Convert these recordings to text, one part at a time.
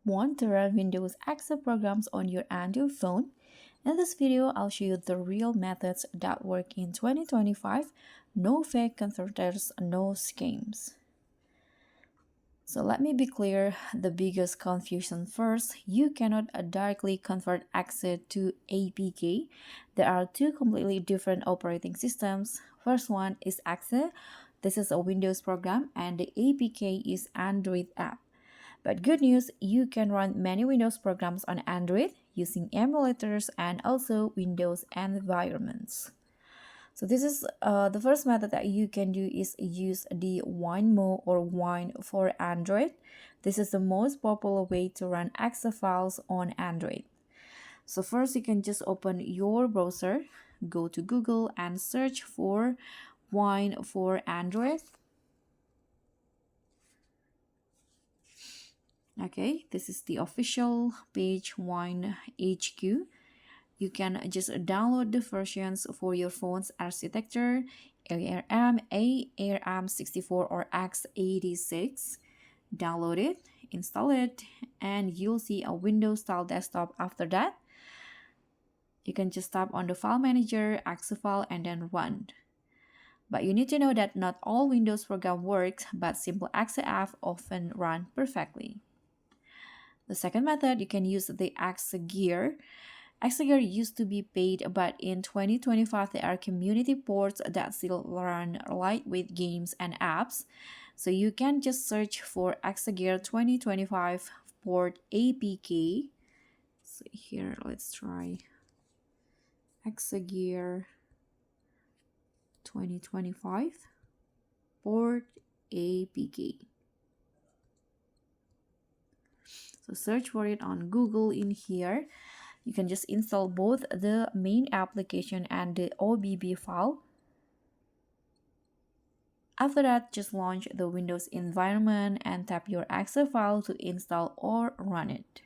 Want to run Windows XP programs on your Android phone? In this video, I'll show you the real methods that work in 2025. No fake converters, no schemes. So let me be clear, the biggest confusion first, you cannot directly convert EXAGEAR to APK. There are two completely different operating systems. First one is EXAGEAR. This is a Windows program and the APK is Android app. But good news, you can run many Windows programs on Android using emulators and also Windows environments. So this is the first method that you can do is use the Winmo or Wine for Android. This is the most popular way to run exe files on Android. So first you can just open your browser, go to Google and search for Wine for Android. Okay, this is the official page Wine HQ. You can just download the versions for your phone's architecture, ARM, ARM64 or x86. Download it, install it, and you'll see a Windows style desktop after that. You can just tap on the file manager, exe file, and then run. But you need to know that not all Windows program works, but simple exe app often run perfectly. The second method, you can use the EXAGEAR. EXAGEAR used to be paid, but in 2025, there are community ports that still run lightweight games and apps. So you can just search for EXAGEAR 2025 port APK. So here, let's try EXAGEAR 2025 port APK. So search for it on Google in here. You can just install both the main application and the OBB file. After that, just launch the Windows environment and tap your exe file to install or run it.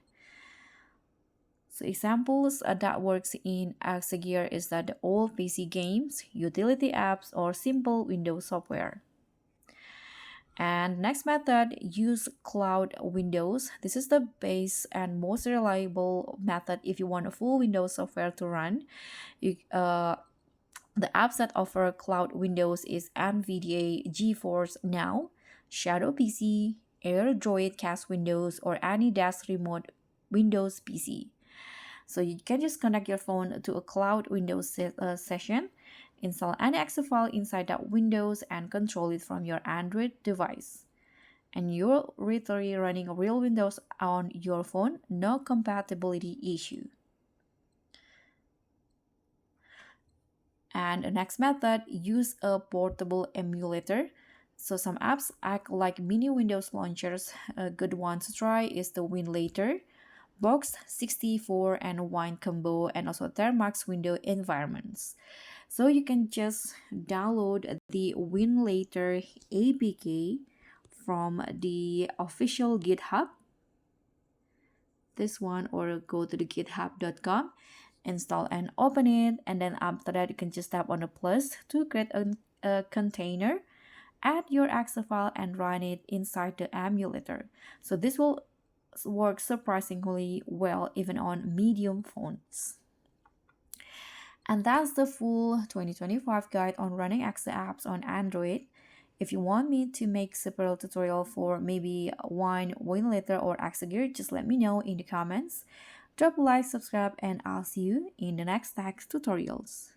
So examples that works in EXAGEAR is that the old PC games, utility apps, or simple Windows software. And next method, use Cloud Windows. This is the base and most reliable method if you want a full Windows software to run. The apps that offer Cloud Windows is NVIDIA GeForce Now, Shadow PC, AirDroid Cast Windows, or any desk remote Windows PC. So you can just connect your phone to a Cloud Windows session, install any exe file inside that Windows, and control it from your Android device. And you're literally running real Windows on your phone, no compatibility issue. And the next method, use a portable emulator. So some apps act like mini Windows launchers. A good one to try is the Winlator, Box 64 and Wine Combo, and also Thermax window environments. So you can just download the Winlator APK from the official GitHub, this one, or go to the github.com, install and open it, and then after that you can just tap on the plus to create a container, add your exe file and run it inside the emulator. So this will work surprisingly well even on medium phones. And that's the full 2025 guide on running exe apps on Android. If you want me to make separate tutorial for maybe Winlator or EXAGEAR, just let me know in the comments. Drop a like, subscribe, and I'll see you in the next tech tutorials.